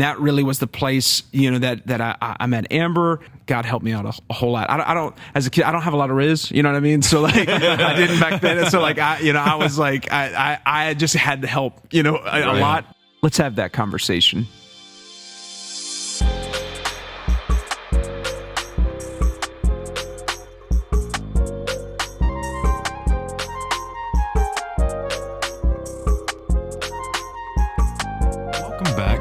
That really was the place, that I met Amber. God helped me out a whole lot. I don't, as a kid, I don't have a lot of riz, you know what I mean? So like, I didn't back then. And so like, I was like, I just had to help, a lot. Let's have that conversation.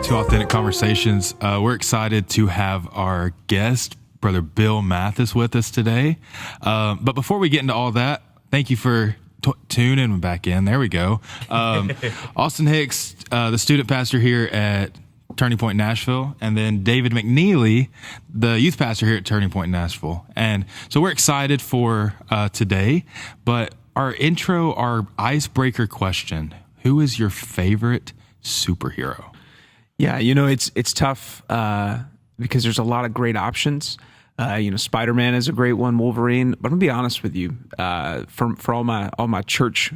To Authentic Conversations. We're excited to have our guest, Brother Bill Mathis, with us today. But before we get into all that, thank you for tuning back in. There we go. Austin Hicks, the student pastor here at Turning Point Nashville, and then David McNeely, the youth pastor here at Turning Point Nashville. And so we're excited for today. But our icebreaker question: who is your favorite superhero? Yeah, it's tough because there's a lot of great options. Spider-Man is a great one, Wolverine. But I'm gonna be honest with you, for all my church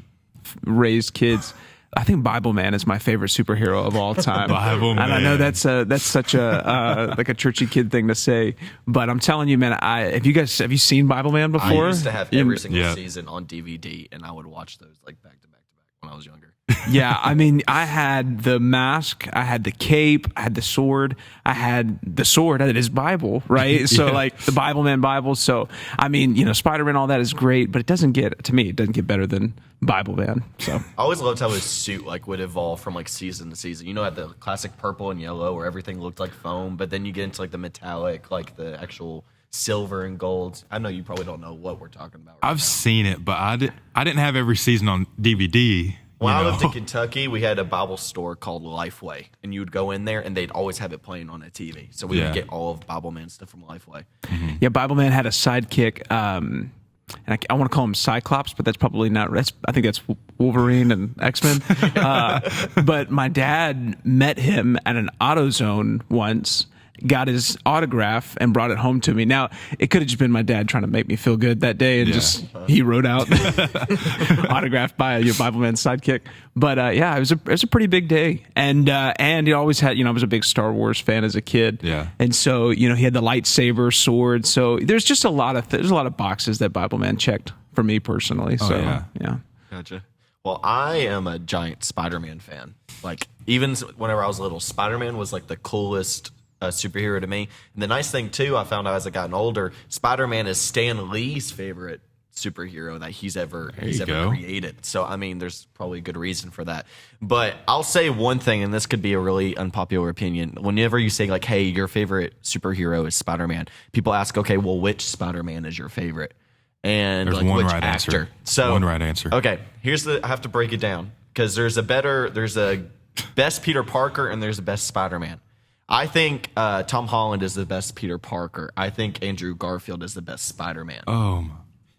raised kids, I think Bible Man is my favorite superhero of all time. Bible Man. And I know that's such a like a churchy kid thing to say, but I'm telling you, man, have you seen Bible Man before? I used to have every single season on DVD, and I would watch those like back to back when I was younger. Yeah, I mean, I had the mask, I had the cape, I had the sword, I had his Bible, right? So like the Bible Man Bible. So I mean, Spider-Man, all that is great, but it doesn't get better than Bible Man. So I always loved how his suit would evolve from like season to season. Had the classic purple and yellow where everything looked like foam, but then you get into like the metallic, like the actual silver and gold. I know you probably don't know what we're talking about. I've seen it, but I didn't have every season on DVD. When I lived in Kentucky, we had a Bible store called Lifeway, and you would go in there, and they'd always have it playing on a TV. So we would get all of Bible Man stuff from Lifeway. Mm-hmm. Yeah, Bible Man had a sidekick, and I want to call him Cyclops, but that's probably not. I think that's Wolverine and X-Men. But my dad met him at an AutoZone once, got his autograph and brought it home to me. Now, it could have just been my dad trying to make me feel good that day, and he wrote out autographed by your Bible Man sidekick. But it was a pretty big day, and he always had. I was a big Star Wars fan as a kid, and so he had the lightsaber, sword. So there's just a lot of boxes that Bible Man checked for me personally. So yeah. Gotcha. Well, I am a giant Spider-Man fan. Like even whenever I was little, Spider-Man was like the coolest superhero to me. And the nice thing too, I found out as I gotten older, Spider-Man is Stan Lee's favorite superhero that he's ever created. So I mean, there's probably a good reason for that. But I'll say one thing, and this could be a really unpopular opinion. Whenever you say like, "Hey, your favorite superhero is Spider-Man," people ask, "Okay, well, which Spider-Man is your favorite?" And there's like, one which right actor? answer. So one right answer. Okay, I have to break it down because there's a best Peter Parker and there's a best Spider-Man. I think Tom Holland is the best Peter Parker. I think Andrew Garfield is the best Spider-Man.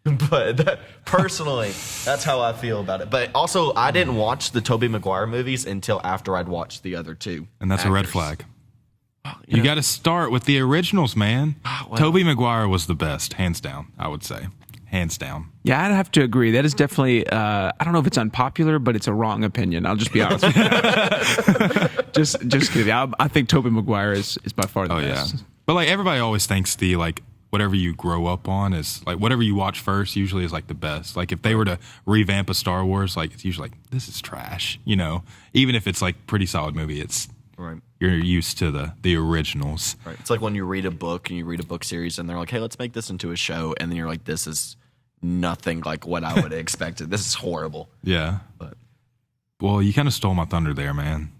But personally, that's how I feel about it. But also, I didn't watch the Tobey Maguire movies until after I'd watched the other two. And that's a red flag. You got to start with the originals, man. Tobey Maguire was the best, hands down, I would say. Hands down. Yeah, I'd have to agree. That is definitely, I don't know if it's unpopular, but it's a wrong opinion. I'll just be honest with you. just kidding. I think Tobey Maguire is by far the best. Yeah. But like everybody always thinks whatever you grow up on is like whatever you watch first usually is like the best. Like if they were to revamp a Star Wars, like it's usually like, this is trash, even if it's like pretty solid movie, it's right. You're used to the originals. Right. It's like when you read a book and you read a book series and they're like, "Hey, let's make this into a show," and then you're like, "This is nothing like what I would have expected. This is horrible." Yeah. Well, you kind of stole my thunder there, man.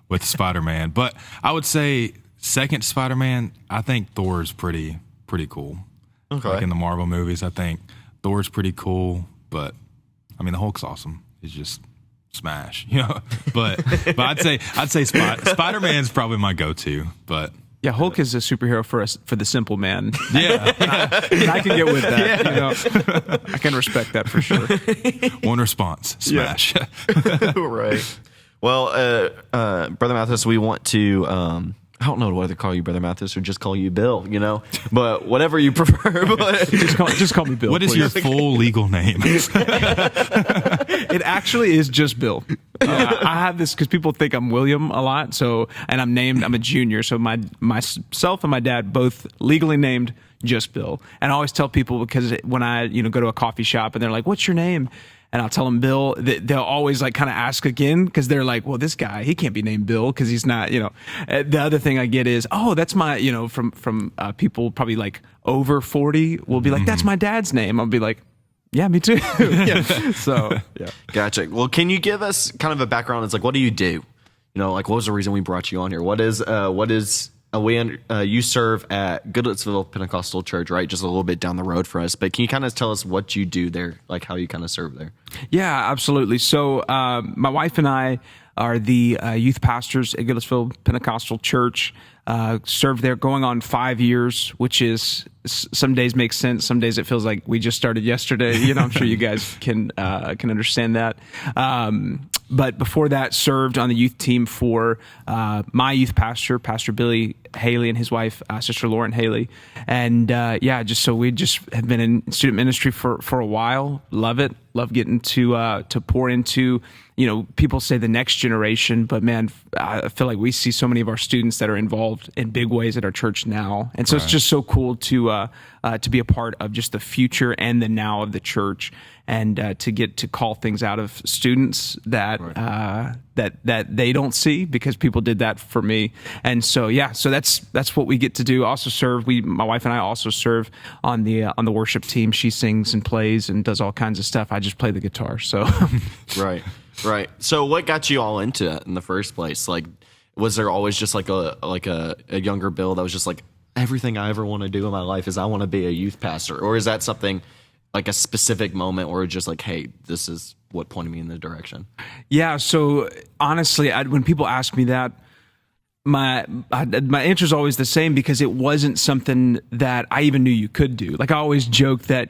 With Spider-Man, but I would say second Spider-Man. I think Thor's pretty cool. Okay. Like in the Marvel movies, I think Thor's pretty cool, but I mean the Hulk's awesome. He's just smash, But I'd say Spider-Man's probably my go-to. But yeah, Hulk is a superhero for the simple man. Yeah, and I can get with that. I can respect that for sure. One response, smash. Right. Well, Brother Mathis, we want to I don't know whether to call you Brother Mathis or just call you Bill, but whatever you prefer. But just call me Bill. What is your full legal name? It actually is just Bill. I have this because people think I'm William a lot. So, and I'm a junior. So myself and my dad both legally named just Bill. And I always tell people, because when I go to a coffee shop and they're like, "What's your name?" and I'll tell them Bill, they'll always like kind of ask again, because they're like, well, this guy, he can't be named Bill because he's not, The other thing I get is, oh, that's my, from people probably like over 40 will be like, that's my dad's name. I'll be like, yeah, me too. Yeah. So, yeah. Gotcha. Well, can you give us kind of a background? It's like, what do you do? What was the reason we brought you on here? You serve at Goodlettsville Pentecostal Church, right? Just a little bit down the road for us. But can you kind of tell us what you do there, like how you kind of serve there? Yeah, absolutely. So my wife and I are the youth pastors at Goodlettsville Pentecostal Church. Served there going on 5 years, which is, some days makes sense. Some days it feels like we just started yesterday. I'm sure you guys can understand that. But before that, served on the youth team for my youth pastor, Pastor Billy Haley, and his wife, Sister Lauren Haley. And we just have been in student ministry for a while. Love it. Love getting to pour into, people say the next generation, but man, I feel like we see so many of our students that are involved in big ways at our church now. And so It's just so cool to be a part of just the future and the now of the church, and to get to call things out of students that that they don't see, because people did that for me. And so that's what we get to do. Also serve. My wife and I also serve on the worship team. She sings and plays and does all kinds of stuff. I just play the guitar. So Right. So what got you all into it in the first place? Like, was there always just like a younger Bill that was just like, everything I ever want to do in my life is I want to be a youth pastor? Or is that something like a specific moment where it's just like, hey, this is what pointed me in the direction? Yeah. So honestly, when people ask me that, my answer is always the same, because it wasn't something that I even knew you could do. Like, I always joke that,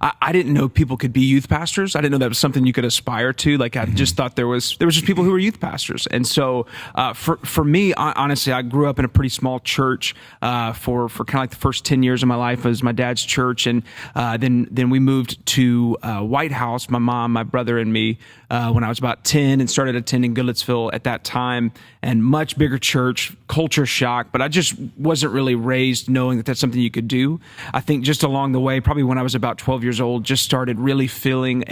I didn't know people could be youth pastors. I didn't know that was something you could aspire to. Like, I just thought there was just people who were youth pastors. And so, for me, honestly, I grew up in a pretty small church, for kind of like the first 10 years of my life was my dad's church. And, then we moved to, White House, my mom, my brother, and me, when I was about 10, and started attending Goodlettsville at that time, and much bigger church, culture shock, but I just wasn't really raised knowing that that's something you could do. I think just along the way, probably when I was about 12 years old, just started really feeling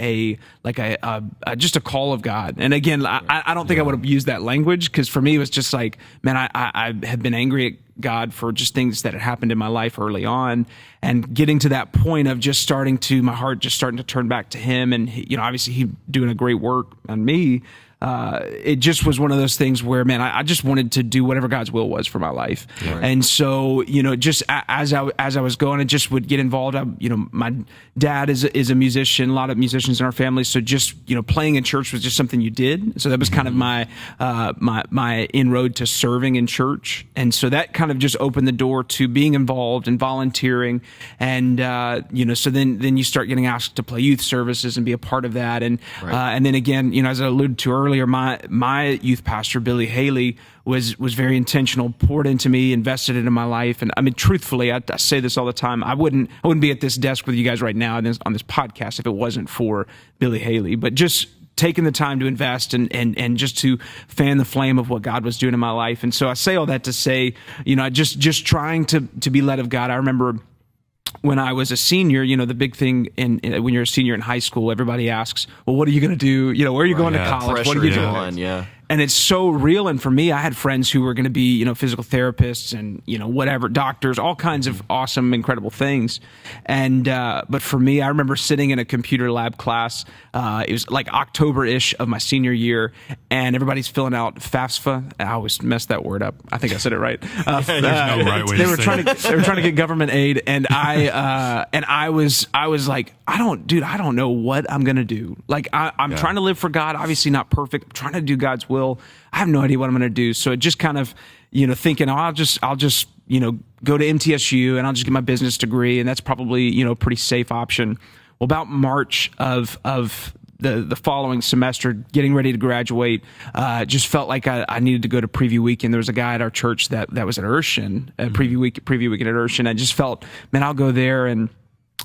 just a call of God. And again, I don't think I would have used that language, because for me it was just like, man, I had been angry at God for just things that had happened in my life early on, and getting to that point of just my heart just starting to turn back to Him, and obviously He doing a great work on me. It just was one of those things where, man, I just wanted to do whatever God's will was for my life. Right. And so, just as I was going, I just would get involved. My dad is a musician, a lot of musicians in our family. So just, playing in church was just something you did. So that was kind of my inroad to serving in church. And so that kind of just opened the door to being involved and volunteering. And, so then you start getting asked to play youth services and be a part of that. And, and then again, as I alluded to earlier, my youth pastor, Billy Haley, was very intentional, poured into me, invested into my life. And I mean, truthfully, I say this all the time, I wouldn't be at this desk with you guys right now on this podcast if it wasn't for Billy Haley. But just taking the time to invest and just to fan the flame of what God was doing in my life. And so I say all that to say, just trying to be led of God. I remember when I was a senior, the big thing when you're a senior in high school, everybody asks, well, what are you going to do? Where are you going to college? What are you doing? Yeah. And it's so real. And for me, I had friends who were going to be, physical therapists and, whatever, doctors, all kinds of awesome, incredible things. And, but for me, I remember sitting in a computer lab class. It was like October-ish of my senior year, and everybody's filling out FAFSA. I always mess that word up. I think I said it right. There's no right way they were trying to get government aid. And I was like, I don't know what I'm going to do. Like, I'm trying to live for God, obviously not perfect. I'm trying to do God's will. I have no idea what I'm going to do. So it just kind of, thinking, I'll just go to MTSU and I'll just get my business degree. And that's probably, a pretty safe option. Well, about March of the following semester, getting ready to graduate, just felt like I needed to go to preview weekend. There was a guy at our church that was at Urshan, preview weekend at Urshan. I just felt, man, I'll go there and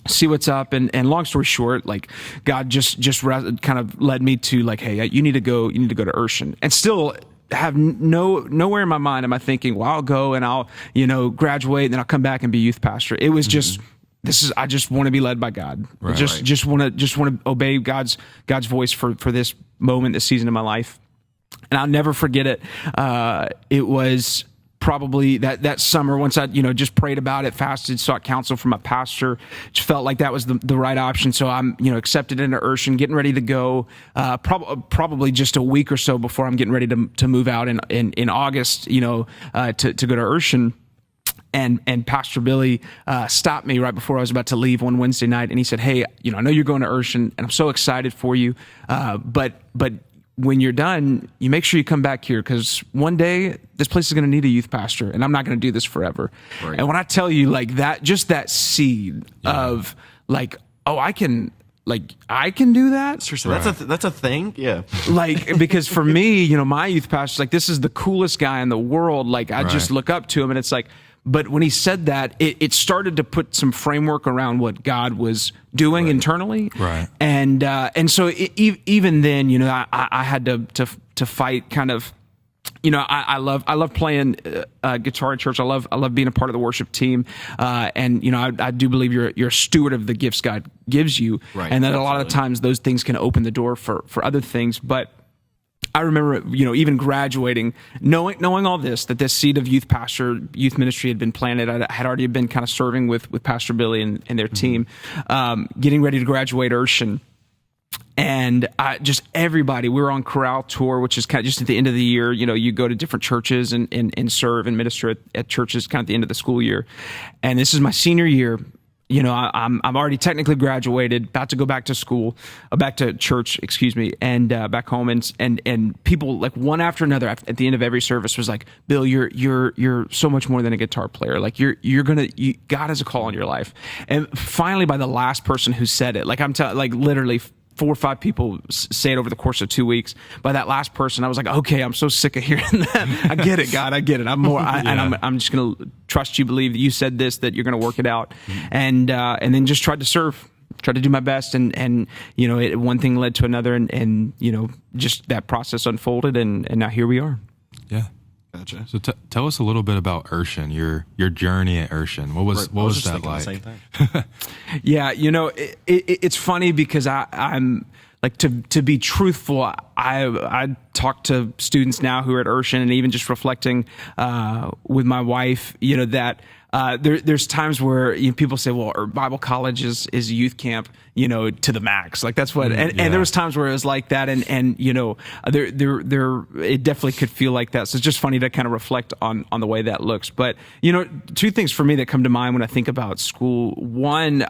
see what's up. And long story short, like God just kind of led me to like, hey, you need to go to Urshan. And still have nowhere in my mind am I thinking, well, I'll go and I'll, graduate and then I'll come back and be youth pastor. It was just, I just want to be led by God. Right. Just want to obey God's voice for this moment, this season of my life. And I'll never forget it. It was probably that summer, once I, just prayed about it, fasted, sought counsel from my pastor, just felt like that was the right option. So I'm, accepted into Urshan, getting ready to go, probably just a week or so before I'm getting ready to move out in August, to go to Urshan. And Pastor Billy stopped me right before I was about to leave one Wednesday night, and he said, hey, I know you're going to Urshan, and I'm so excited for you, but when you're done, you make sure you come back here, because one day this place is going to need a youth pastor, and I'm not going to do this forever. Right. And when I tell you like that, just that seed of like, oh, I can do that. Seriously, that's a thing. Yeah. Like, because for me, my youth pastor, like, this is the coolest guy in the world. Like, I just look up to him, and it's like, but when he said that, it started to put some framework around what God was doing internally. Right. And so even then, I had to fight kind of, I love playing guitar at church. I love being a part of the worship team. And I do believe you're a steward of the gifts God gives you. Right. And that a lot of times those things can open the door for other things. But I remember, even graduating, knowing all this, that this seed of youth ministry had been planted. I had already been kind of serving with Pastor Billy and their team, getting ready to graduate Urshan. And just everybody, we were on chorale tour, which is kind of just at the end of the year. You go to different churches and serve and minister at churches kind of at the end of the school year. And this is my senior year. I'm already technically graduated, about to go back to school, back to church, and back home, and people like one after another at the end of every service was like, Bill, you're so much more than a guitar player. Like God has a call on your life. And finally, by the last person who said it, like literally 4 or 5 people say it over the course of 2 weeks. By that last person, I was like, okay, I'm so sick of hearing that. I get it, God. I get it. I'm more, and I'm just going to trust you, believe that you said this, that you're going to work it out. And then just tried to serve, tried to do my best. And one thing led to another, and just that process unfolded, and now here we are. Yeah. Gotcha. So tell us a little bit about Urshan, your journey at Urshan. What was that like? The same thing. Yeah, it's funny because I'm like, to be truthful, I talk to students now who are at Urshan, and even just reflecting with my wife, that there's times where people say, well, Bible college is a youth camp, to the max. Like that's what, and there was times where it was like that, and there it definitely could feel like that. So it's just funny to kind of reflect on the way that looks. But 2 things for me that come to mind when I think about school. One,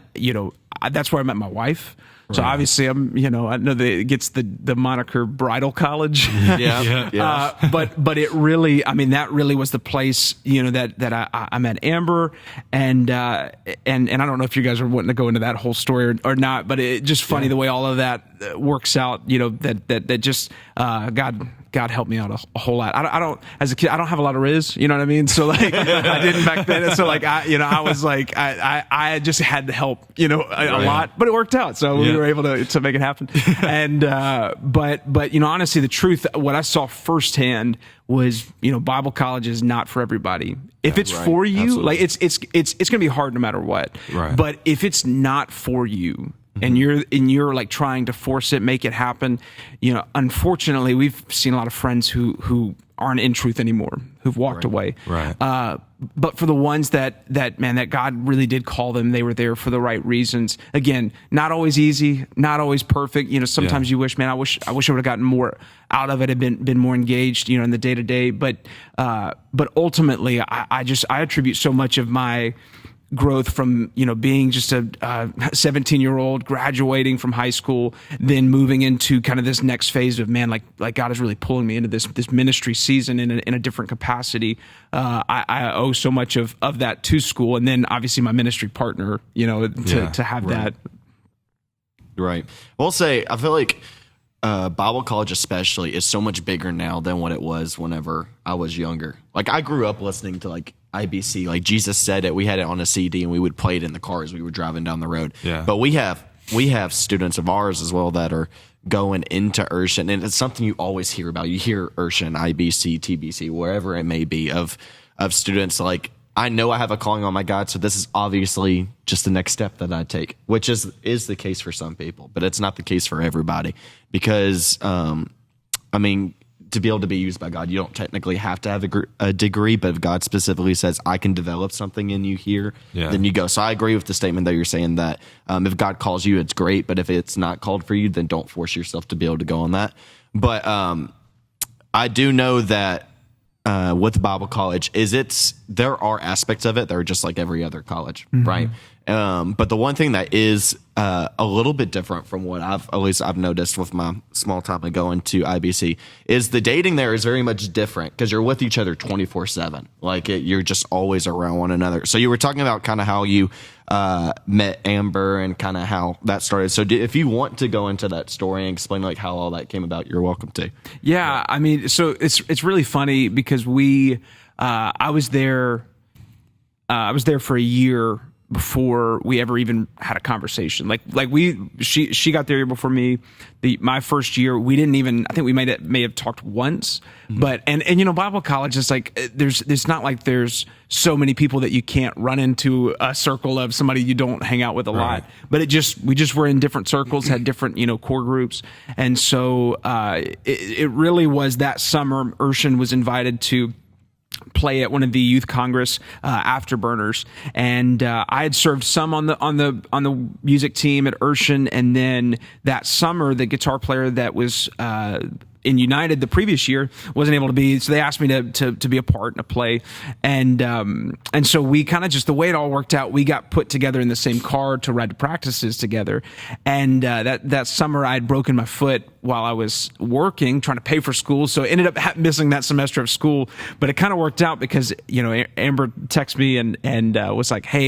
that's where I met my wife. So obviously I know that it gets the moniker bridal college. But it really, that really was the place, that I met Amber, and I don't know if you guys are wanting to go into that whole story or not, but it's just funny the way all of that works out, that just, God helped me out a whole lot. I don't, as a kid, I don't have a lot of riz, you know what I mean? So like, I didn't back then. And so like, I was like, I just had to help, a lot, but it worked out. So we were able to make it happen. And, but honestly, the truth, what I saw firsthand was, Bible college is not for everybody. If it's for you, like it's going to be hard no matter what. Right. But if it's not for you, and you're like trying to force it, make it happen, unfortunately, we've seen a lot of friends who aren't in truth anymore, who've walked away. Right. But for the ones that God really did call them, they were there for the right reasons. Again, not always easy, not always perfect. Sometimes you wish, I wish I would have gotten more out of it, had been more engaged, in the day to day. But ultimately, I attribute so much of my growth from being just a 17-year-old graduating from high school, then moving into kind of this next phase of like God is really pulling me into this ministry season in a different capacity. I owe so much of that to school, and then obviously my ministry partner, to have that. Right. We'll say, I feel like Bible college especially is so much bigger now than what it was whenever I was younger. Like, I grew up listening to like IBC, like Jesus Said It. We had it on a CD and we would play it in the car as we were driving down the road. Yeah. But we have students of ours as well that are going into Urshan, and it's something you always hear about. You hear Urshan, IBC, TBC, wherever it may be, of students like, I know I have a calling on my God, so this is obviously just the next step that I take, which is the case for some people, but it's not the case for everybody. Because, I mean, to be able to be used by God, you don't technically have to have a degree, but if God specifically says, I can develop something in you here, then you go. So I agree with the statement that you're saying that if God calls you, it's great, but if it's not called for you, then don't force yourself to be able to go on that. But I do know that with Bible college there are aspects of it that are just like every other college, right? But the one thing that is a little bit different from what I've noticed with my small time of going to IBC is the dating there is very much different because you're with each other 24/7. Like you're just always around one another. So you were talking about kind of how you met Amber and kind of how that started. So if you want to go into that story and explain like how all that came about, you're welcome to. Yeah, I mean, so it's really funny because I was there for a year before we ever even had a conversation. She got there a year before me. My first year, we didn't even, I think we may have talked once, but, and you know, Bible college is like, it's not like there's so many people that you can't run into a circle of somebody you don't hang out with a lot, but we just were in different circles, had different, you know, core groups. And so, it really was that summer, Urshan was invited to play at one of the youth congress afterburners, and I had served some on the music team at Urshan, and then that summer the guitar player that was in United the previous year wasn't able to be, so they asked me to be a part in a play, and so we kind of just, the way it all worked out, we got put together in the same car to ride to practices together, and that summer I had broken my foot while I was working, trying to pay for school, so I ended up missing that semester of school, but it kind of worked out because, you know, Amber texted me and was like, hey,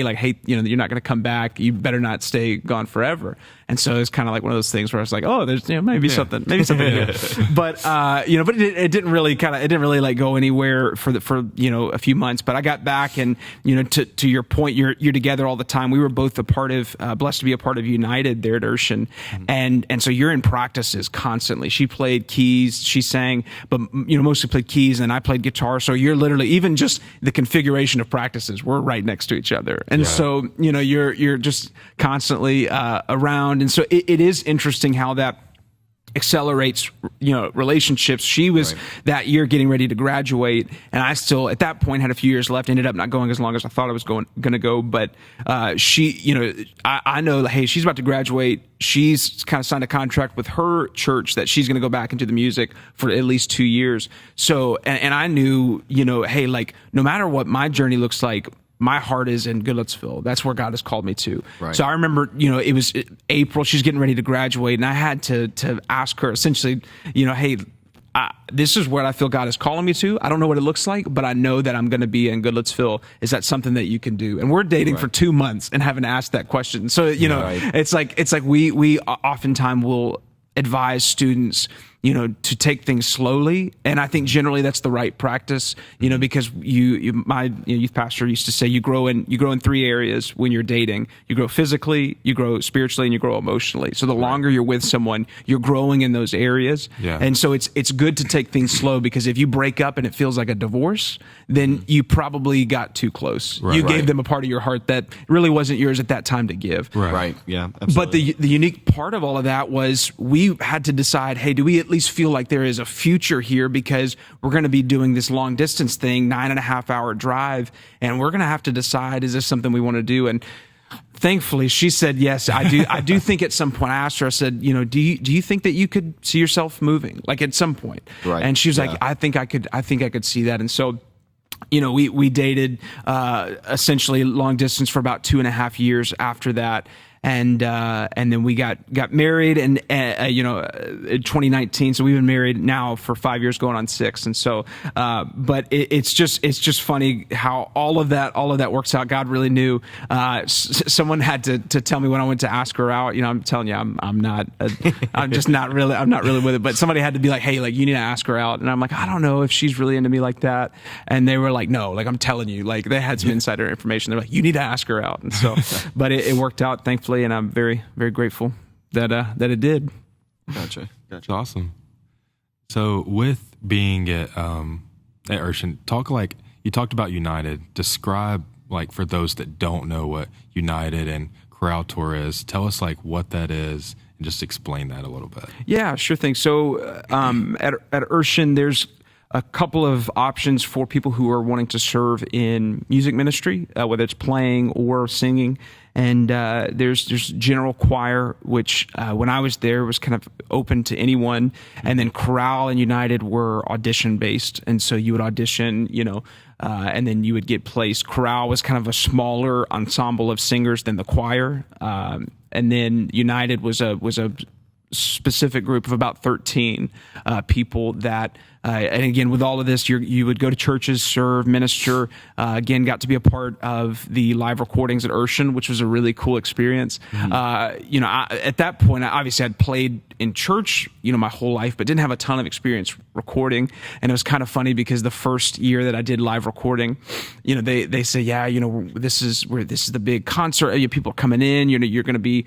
you know, you're not going to come back, you better not stay gone forever. And so it's kind of like one of those things where I was like, oh, there's, you know, maybe something here. But, you know, but it didn't really like go anywhere for, you know, a few months, but I got back, and, you know, to your point, you're together all the time. We were both blessed to be a part of United there at Urshan. And so you're in practices constantly. She played keys, she sang, but, you know, mostly played keys, and I played guitar. So you're literally, even just the configuration of practices, we're right next to each other. And so, you know, you're just constantly, around. And so it is interesting how that accelerates, you know, relationships. She was that year getting ready to graduate, and I still at that point had a few years left, ended up not going as long as I thought I was going to go, but she, you know, I know that, hey, she's about to graduate, she's kind of signed a contract with her church that she's going to go back into the music for at least 2 years. So and I knew, you know, hey, like, no matter what my journey looks like, my heart is in Goodlettsville. That's where God has called me to. Right. So I remember, you know, it was April, she's getting ready to graduate, and I had to ask her essentially, you know, hey, this is where I feel God is calling me to. I don't know what it looks like, but I know that I'm going to be in Goodlettsville. Is that something that you can do? And we're dating for 2 months and haven't asked that question. So, you know, it's like we oftentimes will advise students, you know, to take things slowly, and I think generally that's the right practice, you know, because my youth pastor used to say you grow in 3 areas when you're dating. You grow physically, you grow spiritually, and you grow emotionally. So the longer you're with someone, you're growing in those areas. And so it's good to take things slow, because if you break up and it feels like a divorce, then you probably got too close. You gave them a part of your heart that really wasn't yours at that time to give. Yeah, absolutely. But the unique part of all of that was we had to decide, hey, do we at least feel like there is a future here, because we're going to be doing this long distance thing, 9.5 hour drive, and we're going to have to decide, is this something we want to do? And thankfully she said yes. I do think at some point, I asked her, I said, you know, do you think that you could see yourself moving, like, at some point? And she was like, I think I could see that. And so, you know, we dated essentially long distance for about 2.5 years after that. and then we got married, and in 2019. So we've been married now for 5 years, going on 6. And so, but it's just funny how all of that works out. God really knew. Someone had to tell me when I went to ask her out. I'm telling you, I'm not really with it. But somebody had to be like, hey, like you need to ask her out, and I'm like, I don't know if she's really into me like that. And they were like, no, like I'm telling you, like they had some insider information. They're like, you need to ask her out. And so, but it worked out, thankfully, and I'm very, very grateful that it did. Gotcha. Awesome. So with being at Urshan, you talked about United. Describe, like, for those that don't know what United and Corral Tour is, tell us like what that is and just explain that a little bit. Yeah, sure thing. So at Urshan, there's a couple of options for people who are wanting to serve in music ministry, whether it's playing or singing. And there's general choir, which when I was there was kind of open to anyone. And then Corral and United were audition based, and so you would audition, and then you would get placed. Corral was kind of a smaller ensemble of singers than the choir, and then United was a specific group of about 13 people that, and again, with all of this, you would go to churches, serve, minister. Again, got to be a part of the live recordings at Urshan, which was a really cool experience. At that point, obviously I'd played in church, my whole life, but didn't have a ton of experience recording. And it was kind of funny because the first year that I did live recording, they say, yeah, this is the big concert. People are coming in, you're going to be,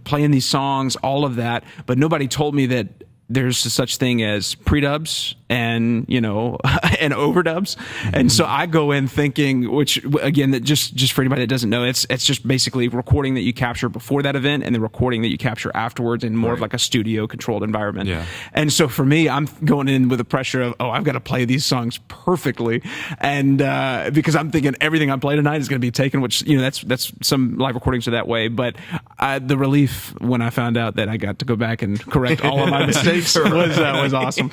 playing these songs, all of that. But nobody told me that there's such thing as pre-dubs and, and overdubs. And so I go in thinking, which again, that just for anybody that doesn't know, it's just basically recording that you capture before that event and the recording that you capture afterwards in more of like a studio controlled environment. Yeah. And so for me, I'm going in with the pressure of, I've got to play these songs perfectly. And, because I'm thinking everything I play tonight is going to be taken, which, that's some live recordings are that way. But the relief when I found out that I got to go back and correct all of my mistakes was awesome.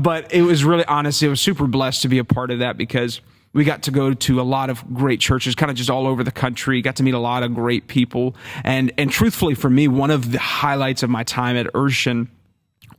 But it was really, honestly, I was super blessed to be a part of that because we got to go to a lot of great churches, kind of just all over the country, got to meet a lot of great people. And truthfully, for me, one of the highlights of my time at Urshan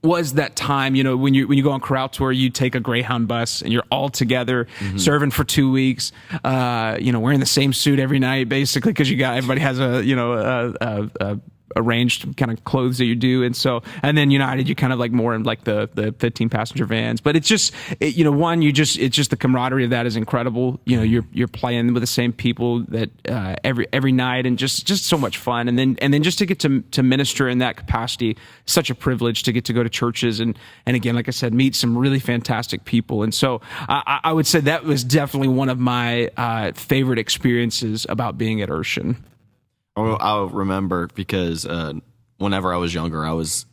was that time, when you go on Corral Tour, you take a Greyhound bus and you're all together serving for 2 weeks, wearing the same suit every night, basically, because everybody has a arranged kind of clothes that you do. And then United, you kind of like more in like the 15 passenger vans, but it's just, it's just the camaraderie of that is incredible. You're playing with the same people that, every night, and just so much fun. And then just to get to minister in that capacity, such a privilege to get to go to churches. And again, like I said, meet some really fantastic people. And so I would say that was definitely one of my, favorite experiences about being at Urshan. I'll remember because whenever I was younger, I was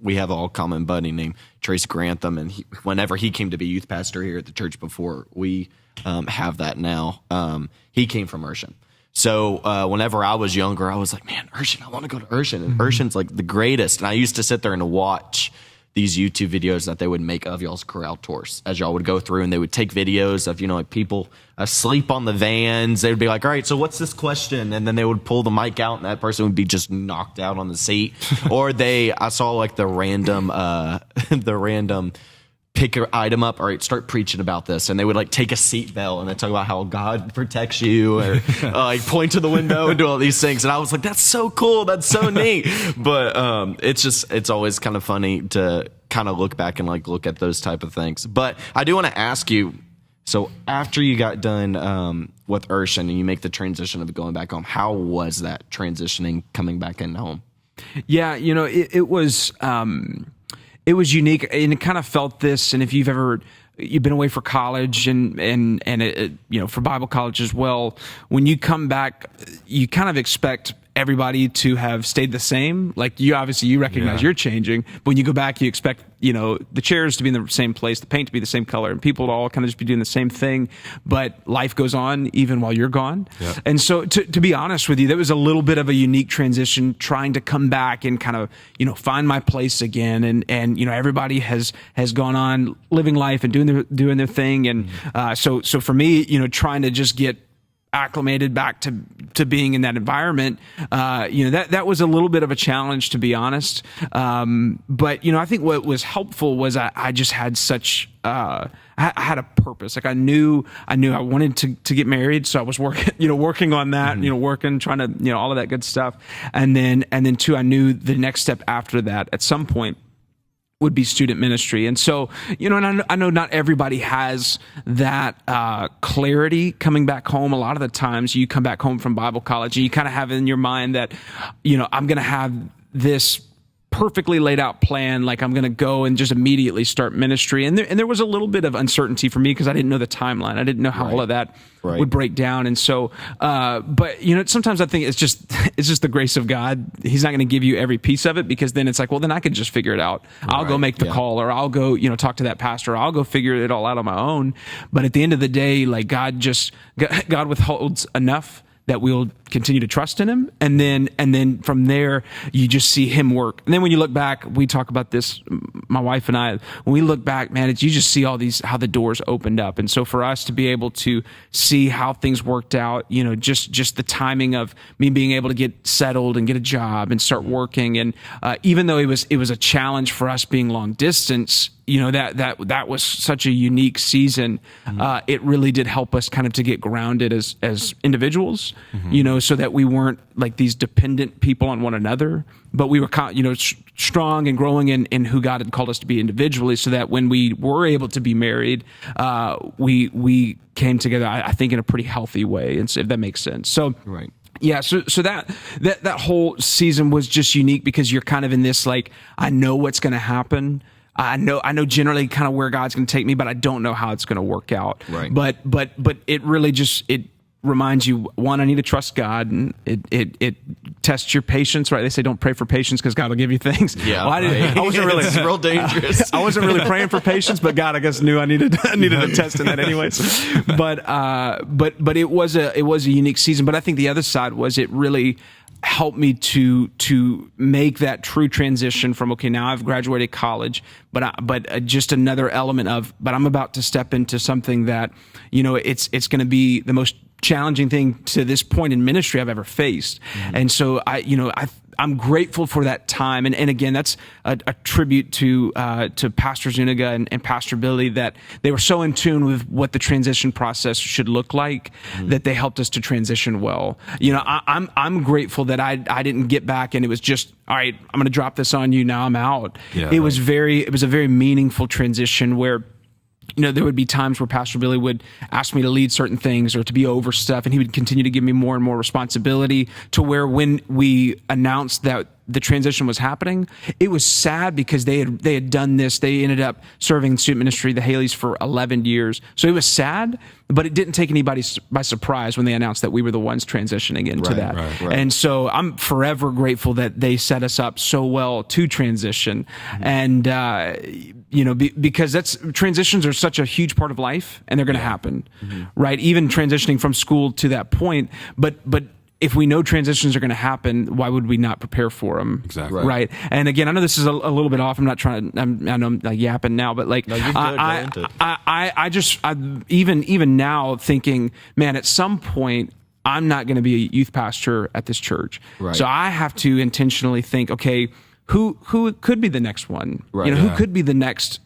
we have an all common buddy named Trace Grantham, and whenever he came to be youth pastor here at the church before we have that now, he came from Urshan. So whenever I was younger, I was like, man, Urshan, I want to go to Urshan. And Urshan's like the greatest. And I used to sit there and watch these YouTube videos that they would make of y'all's Corral tours as y'all would go through, and they would take videos of, like people asleep on the vans. They would be like, all right, so what's this question? And then they would pull the mic out and that person would be just knocked out on the seat. Or I saw like the random pick an item up, all right, start preaching about this. And they would like take a seat belt and they talk about how God protects you, or like point to the window and do all these things. And I was like, that's so cool. That's so neat. But it's always kind of funny to kind of look back and like look at those type of things. But I do want to ask you, so after you got done with Urshan and you make the transition of going back home, how was that transitioning coming back in home? Yeah, it was unique, and it kind of felt this. And if you've been away for college and for Bible college as well, when you come back, you kind of expect everybody to have stayed the same. Like you recognize you're changing, but when you go back, you expect, the chairs to be in the same place, the paint to be the same color, and people to all kind of just be doing the same thing. But life goes on even while you're gone. Yep. And so to be honest with you, that was a little bit of a unique transition, trying to come back and kind of, find my place again. And everybody has gone on living life and doing their thing. And so for me, trying to just get acclimated back to being in that environment, that was a little bit of a challenge, to be honest. But I think what was helpful was I just had such I had a purpose. Like I knew I wanted to get married, so I was working on that, working, trying to, all of that good stuff. And then too, I knew the next step after that at some point would be student ministry. And so, and I know not everybody has that clarity coming back home. A lot of the times you come back home from Bible college and you kind of have in your mind that, I'm going to have this perfectly laid out plan. Like I'm going to go and just immediately start ministry. And there was a little bit of uncertainty for me because I didn't know the timeline. I didn't know how all of that would break down. And so, but sometimes I think it's just the grace of God. He's not going to give you every piece of it, because then it's like, well, then I could just figure it out. I'll go make the call, or I'll go, talk to that pastor, or I'll go figure it all out on my own. But at the end of the day, like God withholds enough that we'll continue to trust in him. And then from there, you just see him work. And then when you look back, we talk about this, my wife and I, when we look back, man, you just see how the doors opened up. And so for us to be able to see how things worked out, just the timing of me being able to get settled and get a job and start working. And even though it was a challenge for us being long distance, that was such a unique season. It really did help us kind of to get grounded as individuals, so that we weren't like these dependent people on one another, but we were, strong and growing in who God had called us to be individually, so that when we were able to be married, we came together, I think, in a pretty healthy way. And so, if that makes sense. So, right. Yeah, so that whole season was just unique, because you're kind of in this, like, I know what's going to happen. I know generally kind of where God's going to take me, but I don't know how it's going to work out. Right. But it really it reminds you, one, I need to trust God, and it tests your patience, right? They say don't pray for patience because God will give you things. Yeah, well, I wasn't really. It's real dangerous. I wasn't really praying for patience, but God, I guess, knew I needed a test in that anyways. But it was a unique season. But I think the other side was it really helped me to make that true transition from, okay, now I've graduated college, but just another element of, but I'm about to step into something that, it's going to be the most challenging thing to this point in ministry I've ever faced. And so I'm grateful for that time. And again, that's a tribute to Pastor Zuniga and Pastor Billy, that they were so in tune with what the transition process should look like, that they helped us to transition well. I'm grateful that I didn't get back and it was just, all right, I'm going to drop this on you, now I'm out. Yeah, it was a very meaningful transition where, there would be times where Pastor Billy would ask me to lead certain things or to be over stuff, and he would continue to give me more and more responsibility, to where when we announced that the transition was happening, it was sad because they had done this. They ended up serving in student ministry, the Haleys, for 11 years. So it was sad, but it didn't take anybody by surprise when they announced that we were the ones transitioning into that. Right. And so I'm forever grateful that they set us up so well to transition. And, because transitions are such a huge part of life, and they're going to happen, right? Even transitioning from school to that point, but if we know transitions are going to happen, why would we not prepare for them? Exactly. Right. And again, I know this is a little bit off. I'm not trying to, I know I'm like yapping now, but like, no, even now thinking, man, at some point, I'm not going to be a youth pastor at this church. Right. So I have to intentionally think, okay, who could be the next one? Right. Who could be the next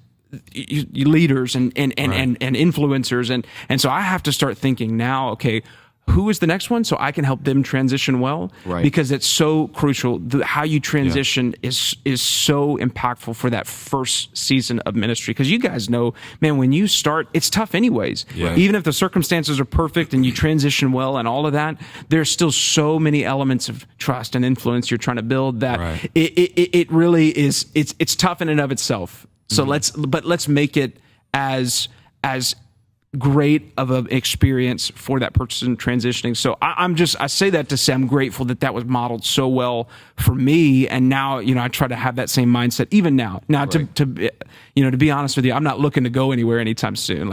leaders and influencers? And so I have to start thinking now, okay, who is the next one, so I can help them transition well? Right. Because it's so crucial. How you transition is so impactful for that first season of ministry. Because you guys know, man, when you start, it's tough anyways. Yeah. Even if the circumstances are perfect and you transition well and all of that, there's still so many elements of trust and influence you're trying to build that it really is. It's tough in and of itself. So let's make it as great of an experience for that person transitioning. So I say that to say I'm grateful that was modeled so well for me. And now, I try to have that same mindset even now. Now, to be honest with you, I'm not looking to go anywhere anytime soon.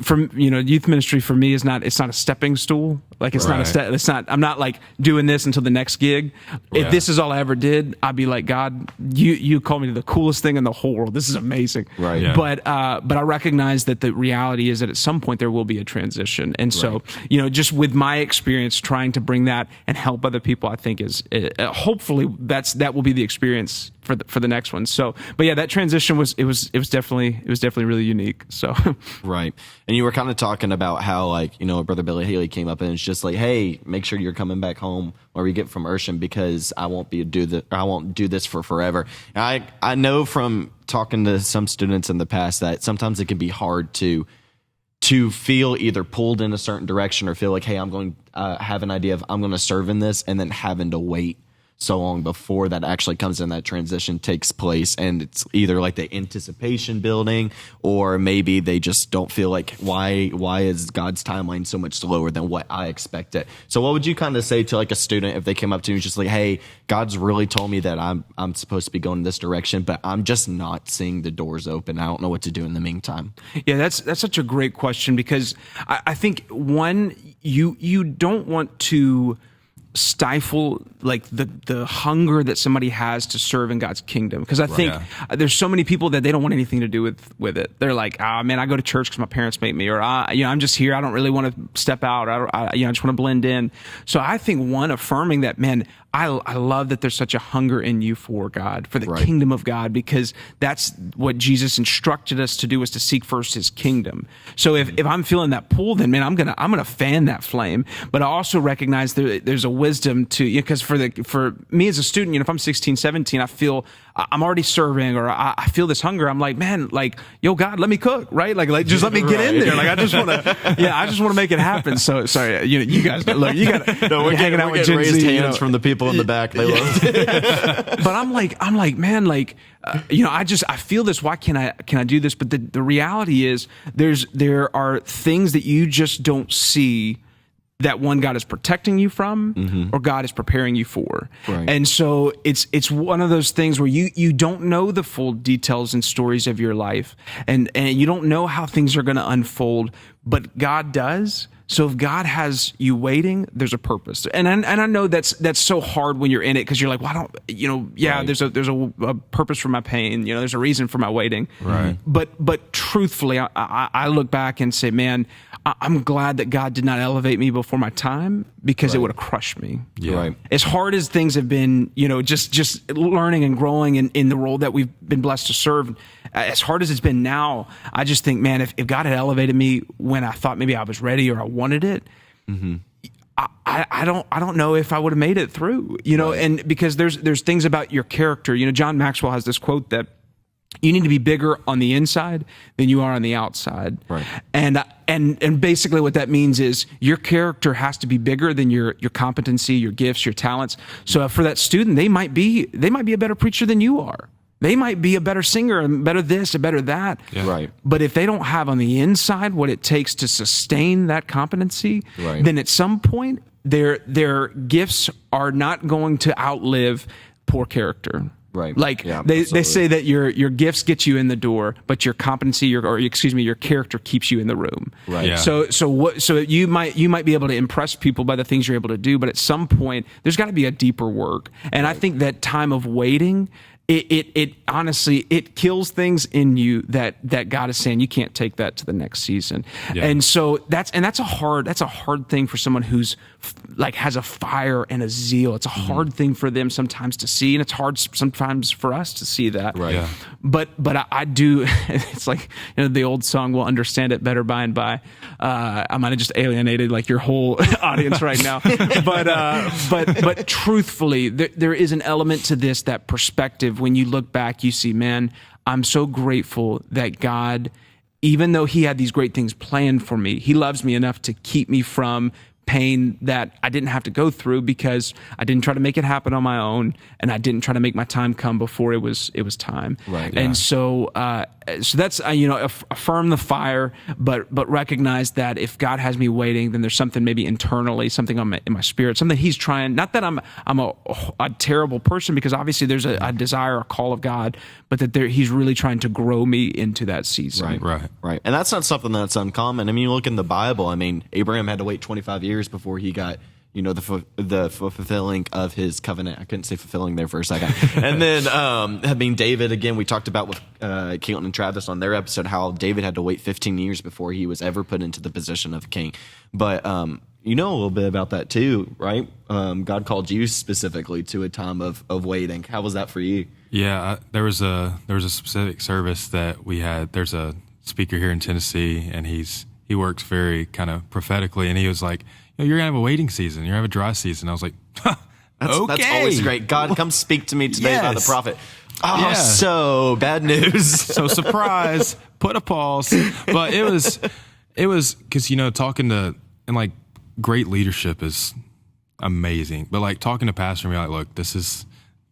from youth ministry for me is not, it's not a stepping stool. Like it's not a step. It's not. I'm not like doing this until the next gig. If this is all I ever did, I'd be like, God, you called me to the coolest thing in the whole world. This is amazing. Right. Yeah. But I recognize that the reality is that at some point there will be a transition. And so just with my experience trying to bring that and help other people, I think is hopefully that will be the experience for the next one. So, but yeah, that transition was definitely really unique. So Right. And you were kind of talking about how, like, Brother Billy Haley came up and it's just like, hey, make sure you're coming back home or we get from Urshan because I won't do this for forever. And I know from talking to some students in the past that sometimes it can be hard to feel either pulled in a certain direction or feel like, hey, I'm going have an idea of I'm going to serve in this, and then having to wait so long before that actually comes in, that transition takes place, and it's either like the anticipation building, or maybe they just don't feel like why is God's timeline so much slower than what I expected. So what would you kind of say to like a student if they came up to you just like, hey, God's really told me that I'm supposed to be going this direction, but I'm just not seeing the doors open. I don't know what to do in the meantime. Yeah, that's such a great question, because I think one, you don't want to stifle like the hunger that somebody has to serve in God's kingdom, because I think there's so many people that they don't want anything to do with it. They're like, man, I go to church because my parents make me, or I'm just here, I don't really want to step out, I just want to blend in. So I think one, affirming that, man, I love that there's such a hunger in you for God, for the kingdom of God, because that's what Jesus instructed us to do, is to seek first his kingdom. So if I'm feeling that pull, then man, I'm gonna fan that flame. But I also recognize there's a wisdom to, because for me as a student, if I'm 16, 17, I feel I'm already serving, or I feel this hunger. I'm like, man, like, yo, God, let me cook, right? Like just let me get in there. Like I just want to make it happen. So sorry, you guys, look, you got we're hanging out with Gen raised Z, hands from the people in the back. They loved it. But I'm like, man, like, I feel this. Why can I do this? But the reality is there are things that you just don't see that one, God is protecting you from, or God is preparing you for. Right. And so it's one of those things where you don't know the full details and stories of your life, and you don't know how things are going to unfold, but God does. So if God has you waiting, there's a purpose. And I know that's so hard when you're in it, because you're like, well, I don't, there's a purpose for my pain. There's a reason for my waiting. Right. But truthfully, I look back and say, man, I'm glad that God did not elevate me before my time, because it would have crushed me. Yeah. Right. As hard as things have been, just learning and growing in the role that we've been blessed to serve, as hard as it's been now, I just think, man, if God had elevated me when I thought maybe I was ready or I wanted it, I don't know if I would have made it through, and because there's things about your character. John Maxwell has this quote that you need to be bigger on the inside than you are on the outside. Right. And basically what that means is your character has to be bigger than your competency, your gifts, your talents. So for that student, they might be a better preacher than you are. They might be a better singer, and better this, and better that. Yeah. Right. But if they don't have on the inside what it takes to sustain that competency, then at some point their gifts are not going to outlive poor character. Right. Like they say that your gifts get you in the door, but your competency, your character keeps you in the room. Right. Yeah. So you might be able to impress people by the things you're able to do, but at some point there's got to be a deeper work. And I think that time of waiting, it honestly, it kills things in you that God is saying you can't take that to the next season. Yeah. And so that's a hard thing for someone who's like has a fire and a zeal. It's a hard thing for them sometimes to see, and it's hard sometimes for us to see that. Right. Yeah. But I do. It's like the old song, "We'll understand it better by and by." I might have just alienated like your whole audience right now, but truthfully, there is an element to this, that perspective. When you look back, you see, man, I'm so grateful that God, even though he had these great things planned for me, he loves me enough to keep me from pain that I didn't have to go through because I didn't try to make it happen on my own, and I didn't try to make my time come before it was time. Right. And so that's affirm the fire, but recognize that if God has me waiting, then there's something maybe internally, something in my spirit, something He's trying. Not that I'm a terrible person, because obviously there's a desire, a call of God, but that He's really trying to grow me into that season. Right. And that's not something that's uncommon. I mean, you look in the Bible. I mean, Abraham had to wait 25 years before he got, the fulfilling of his covenant. I couldn't say fulfilling there for a second. And then, David, again, we talked about with Caitlin and Travis on their episode, how David had to wait 15 years before he was ever put into the position of king. But, you know a little bit about that too, right? God called you specifically to a time of waiting. How was that for you? Yeah, there was a specific service that we had. There's a speaker here in Tennessee, and he works very kind of prophetically, and he was like, you're gonna have a waiting season. You're gonna have a dry season. I was like, okay. That's always great. God, come speak to me today by the prophet. Oh, Yeah. so bad news. So surprise, put a pause. But it was because, talking to, and like, great leadership is amazing. But like talking to pastor and be like, look, this is,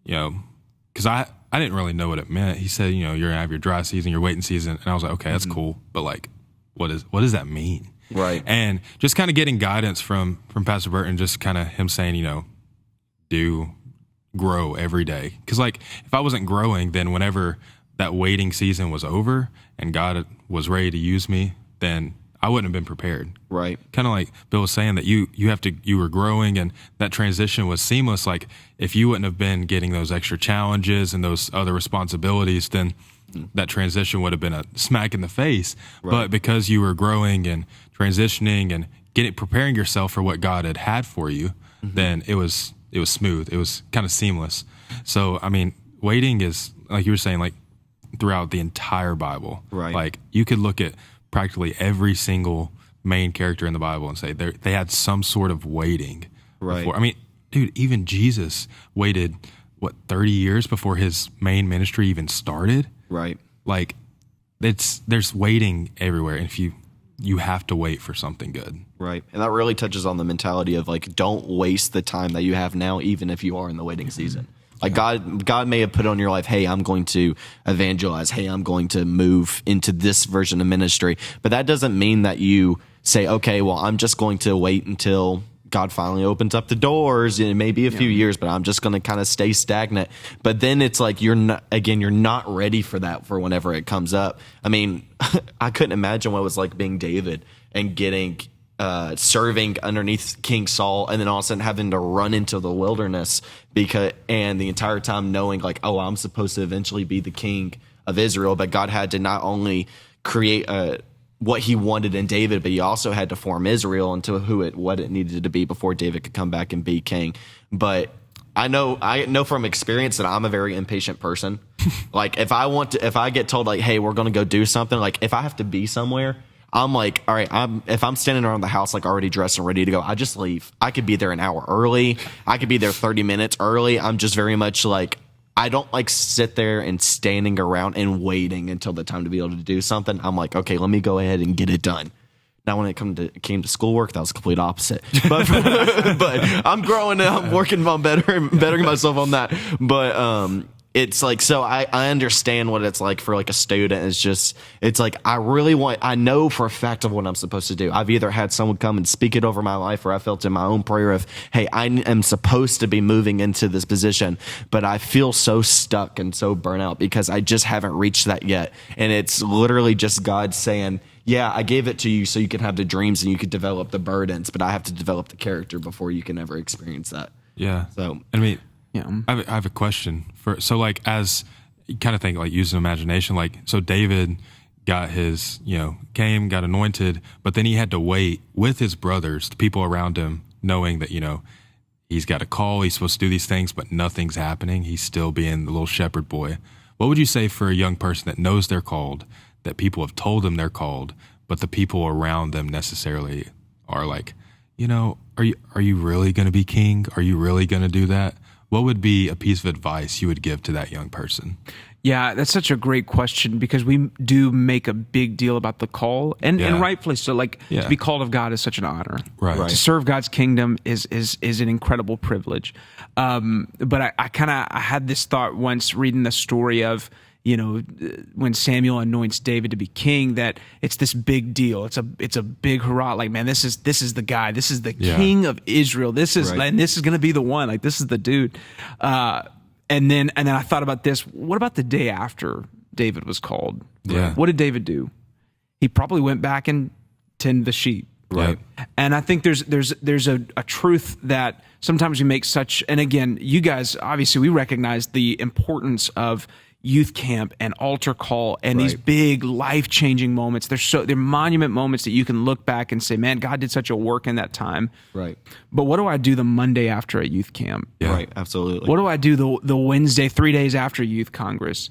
because I didn't really know what it meant. He said, you're gonna have your dry season, your waiting season. And I was like, okay, that's cool. But like, what does that mean? Right. And just kind of getting guidance from Pastor Burton, just kind of him saying, do grow every day. Because like, if I wasn't growing, then whenever that waiting season was over and God was ready to use me, then I wouldn't have been prepared. Right. Kind of like Bill was saying, that you were growing, and that transition was seamless. Like, if you wouldn't have been getting those extra challenges and those other responsibilities, then that transition would have been a smack in the face. Right. But because you were growing and transitioning and preparing yourself for what God had for you, then it was smooth. It was kind of seamless. So, I mean, waiting is, like you were saying, like throughout the entire Bible. Right. Like, you could look at practically every single main character in the Bible and say they had some sort of waiting. Right. Before. I mean, dude, even Jesus waited, 30 years before his main ministry even started? Right. Like, there's waiting everywhere. And if you have to wait for something good. Right. And that really touches on the mentality of like, don't waste the time that you have now, even if you are in the waiting season. Like, God may have put on your life, hey, I'm going to evangelize. Hey, I'm going to move into this version of ministry. But that doesn't mean that you say, okay, well, I'm just going to wait until God finally opens up the doors. It may be a few years, but I'm just going to kind of stay stagnant. But then it's like, you're not ready for that for whenever it comes up. I mean, I couldn't imagine what it was like being David and getting serving underneath King Saul, and then all of a sudden having to run into the wilderness and the entire time knowing like, oh, I'm supposed to eventually be the king of Israel. But God had to not only create what he wanted in David, but he also had to form Israel into what it needed to be before David could come back and be king. But I know from experience that I'm a very impatient person. Like, if I get told like, hey, we're going to go do something, like if I have to be somewhere, I'm like, all right, if I'm standing around the house, like already dressed and ready to go, I just leave. I could be there an hour early. I could be there 30 minutes early. I'm just very much like, I don't like sit there and standing around and waiting until the time to be able to do something. I'm like, okay, let me go ahead and get it done. Now, when it came to schoolwork, that was the complete opposite. But I'm growing up, I'm working on bettering myself on that. But it's like, so I understand what it's like for like a student. It's like, I know for a fact of what I'm supposed to do. I've either had someone come and speak it over my life, or I felt in my own prayer of, hey, I am supposed to be moving into this position, but I feel so stuck and so burnt out because I just haven't reached that yet. And it's literally just God saying, yeah, I gave it to you so you can have the dreams and you could develop the burdens, but I have to develop the character before you can ever experience that. Yeah. So, I mean, Yeah. I have a question so like, as you kind of think like using imagination, like, so David got his, got anointed, but then he had to wait with his brothers, the people around him, knowing that, he's got a call, he's supposed to do these things, but nothing's happening. He's still being the little shepherd boy. What would you say for a young person that knows they're called, that people have told them they're called, but the people around them necessarily are like, are you really going to be king? Are you really going to do that? What would be a piece of advice you would give to that young person? Yeah, that's such a great question because we do make a big deal about the call, and rightfully so. Like to be called of God is such an honor. Right. To serve God's kingdom is an incredible privilege. But I had this thought once reading the story of, when Samuel anoints David to be king, that it's this big deal. It's a big hurrah. Like, man, this is the guy. This is the king of Israel. This is and this is going to be the one. Like, this is the dude. And then I thought about this. What about the day after David was called? Yeah. What did David do? He probably went back and tended the sheep. Right. And I think there's a truth that sometimes we make such, and again, you guys, obviously we recognize the importance of youth camp and altar call and these big life-changing moments. They're monument moments that you can look back and say, man, God did such a work in that time. Right. But what do I do the Monday after a youth camp? Yeah. Right. Absolutely. What do I do the Wednesday, 3 days after youth congress?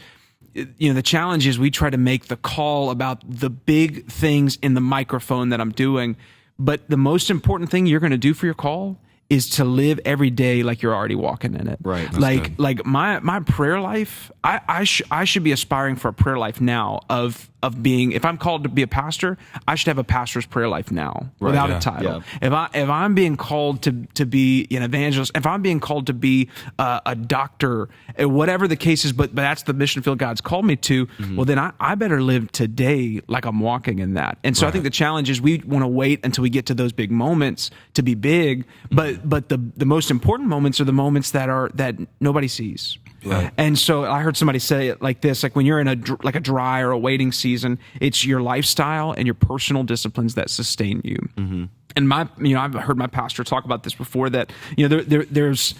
The challenge is we try to make the call about the big things in the microphone that I'm doing. But the most important thing you're going to do for your call is to live every day like you're already walking in it. Right. Like my prayer life, I should be aspiring for a prayer life now of being, if I'm called to be a pastor, I should have a pastor's prayer life now without a title. Yeah. If I'm being called to be an evangelist, if I'm being called to be a doctor, whatever the case is, but that's the mission field God's called me to, well, then I better live today like I'm walking in that. And so I think the challenge is we want to wait until we get to those big moments to be big, but the most important moments are the moments that nobody sees. Right. And so I heard somebody say it like this, like when you're in a dry or a waiting season, it's your lifestyle and your personal disciplines that sustain you. Mm-hmm. And I've heard my pastor talk about this before, that, there's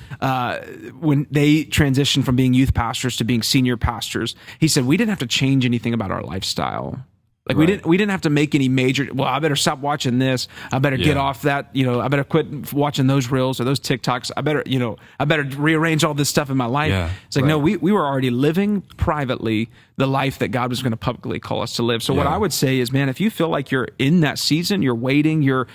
when they transitioned from being youth pastors to being senior pastors, he said, we didn't have to change anything about our lifestyle. Like we didn't have to make any major, well, I better stop watching this. I better get off that, I better quit watching those reels or those TikToks. I better rearrange all this stuff in my life. Yeah. It's like, no, we were already living privately the life that God was going to publicly call us to live. So what I would say is, man, if you feel like you're in that season, you're waiting, you're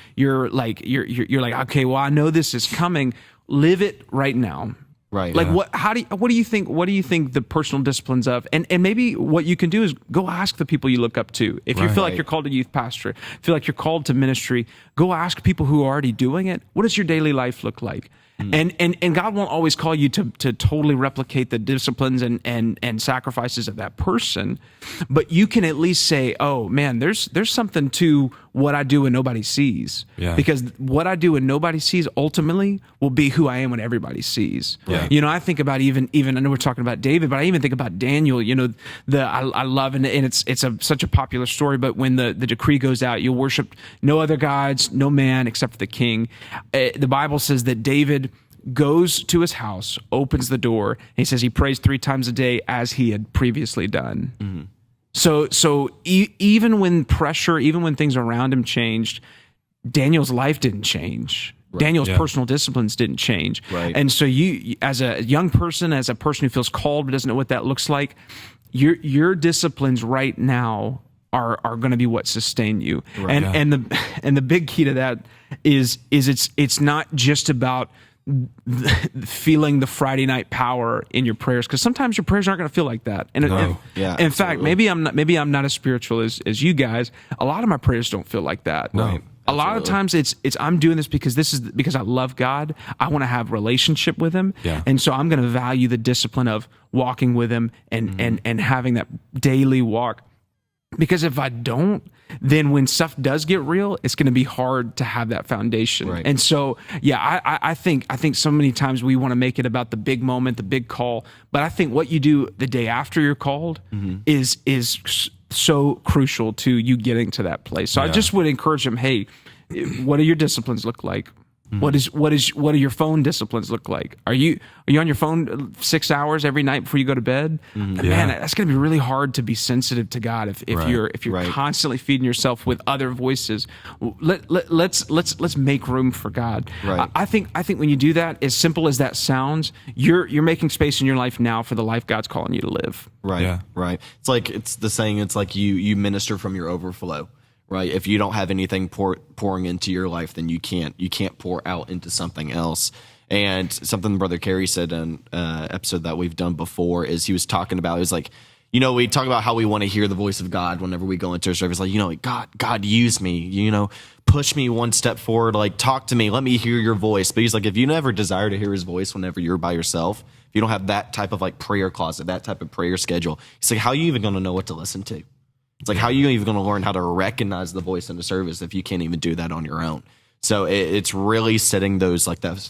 like, okay, well, I know this is coming. Live it right now. Right. Like what do you think the personal disciplines of, and maybe what you can do is go ask the people you look up to. If you feel like you're called to youth pastor, feel like you're called to ministry, go ask people who are already doing it. What does your daily life look like? And God won't always call you to totally replicate the disciplines and sacrifices of that person, but you can at least say, oh man, there's something to what I do and nobody sees. Yeah. Because what I do and nobody sees ultimately will be who I am when everybody sees. Yeah. I think about even I know we're talking about David, but I even think about Daniel. I love, and it's such a popular story, but when the decree goes out, you'll worship no other gods, no man except for the king. The Bible says that David goes to his house, opens the door, and he says he prays 3 times a day as he had previously done. Mm-hmm. So even when things around him changed, Daniel's life didn't change. Right. Daniel's personal disciplines didn't change. Right. And so you, as a young person, as a person who feels called but doesn't know what that looks like, your disciplines right now are going to be what sustain you. Right. And the big key to that is it's not just about feeling the Friday night power in your prayers, because sometimes your prayers aren't going to feel like that. And in fact, maybe I'm not as spiritual as you guys. A lot of my prayers don't feel like that. No. A lot of times it's I'm doing this because I love God. I want to have relationship with Him, and so I'm going to value the discipline of walking with Him and having that daily walk. Because if I don't, then when stuff does get real, it's going to be hard to have that foundation. Right. And so, I think so many times we want to make it about the big moment, the big call. But I think what you do the day after you're called is so crucial to you getting to that place. So I just would encourage them, hey, what do your disciplines look like? What do your phone disciplines look like? Are you on your phone 6 hours every night before you go to bed? Man, that's going to be really hard to be sensitive to God if you're constantly feeding yourself with other voices. Let's make room for God. Right. I think when you do that, as simple as that sounds, you're making space in your life now for the life God's calling you to live. Right. Yeah. Right. It's the saying. It's like you minister from your overflow. Right. If you don't have anything pouring into your life, then you can't pour out into something else. And something Brother Kerry said in an episode that we've done before is he was talking about, it was like, we talk about how we want to hear the voice of God whenever we go into a service. Like, God, use me, push me one step forward, like talk to me, let me hear your voice. But he's like, if you never desire to hear his voice whenever you're by yourself, if you don't have that type of like prayer closet, that type of prayer schedule, he's like, how are you even going to know what to listen to? It's like, how are you even going to learn how to recognize the voice in the service if you can't even do that on your own? So it's really setting those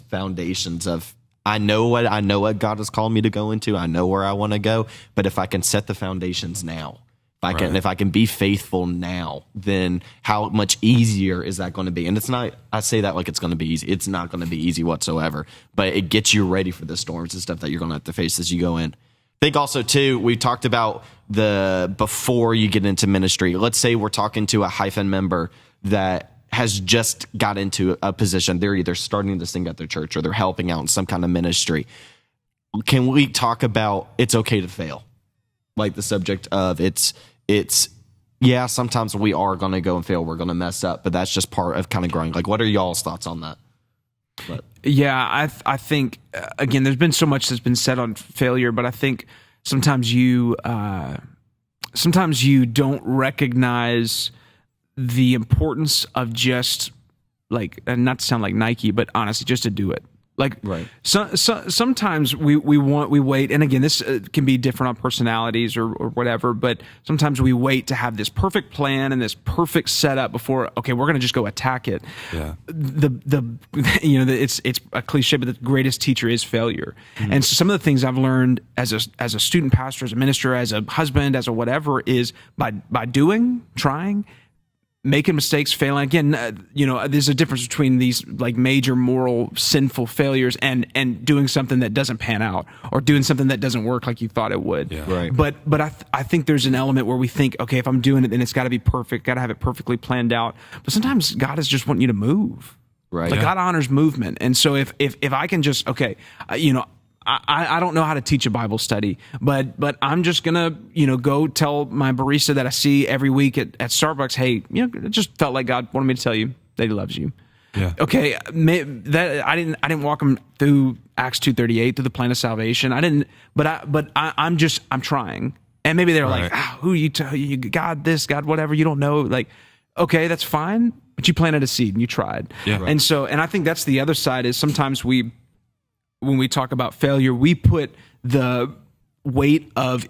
foundations of, I know what God has called me to go into. I know where I want to go. But if I can set the foundations now, if I can be faithful now, then how much easier is that going to be? And it's not, I say that like it's going to be easy. It's not going to be easy whatsoever, but it gets you ready for the storms and stuff that you're going to have to face as you go in. I think also too, we talked about before you get into ministry, let's say we're talking to a hyphen member that has just got into a position. They're either starting this thing at their church or they're helping out in some kind of ministry. Can we talk about it's okay to fail? Like the subject of yeah, sometimes we are going to go and fail. We're going to mess up, but that's just part of kind of growing. Like, what are y'all's thoughts on that? Yeah, I think, again, there's been so much that's been said on failure, but I think sometimes you don't recognize the importance of just like, and not to sound like Nike, but honestly, just to do it. Like, right. Sometimes we wait, and again, this can be different on personalities or whatever, but sometimes we wait to have this perfect plan and this perfect setup before, okay, we're going to just go attack it. Yeah. It's a cliche, but the greatest teacher is failure. Mm-hmm. And so some of the things I've learned as a student pastor, as a minister, as a husband, as a whatever, is by doing, trying, making mistakes, failing. Again, there's a difference between these like major moral sinful failures and doing something that doesn't pan out or doing something that doesn't work like you thought it would. Yeah. Right. But I think there's an element where we think, okay, if I'm doing it, then it's got to be perfect, got to have it perfectly planned out. But sometimes God is just wanting you to move. Right. Like God honors movement. And so if I can just, okay, I don't know how to teach a Bible study, but I'm just gonna go tell my barista that I see every week at Starbucks, hey, it just felt like God wanted me to tell you that He loves you. Yeah. Okay. That I didn't walk them through Acts 2:38 through the plan of salvation. I didn't, but I'm trying. And maybe they're right. Like, who you God this, God whatever, you don't know. Like, okay, that's fine, but you planted a seed and you tried. Yeah. Right. And I think that's the other side is sometimes when we talk about failure, we put the weight of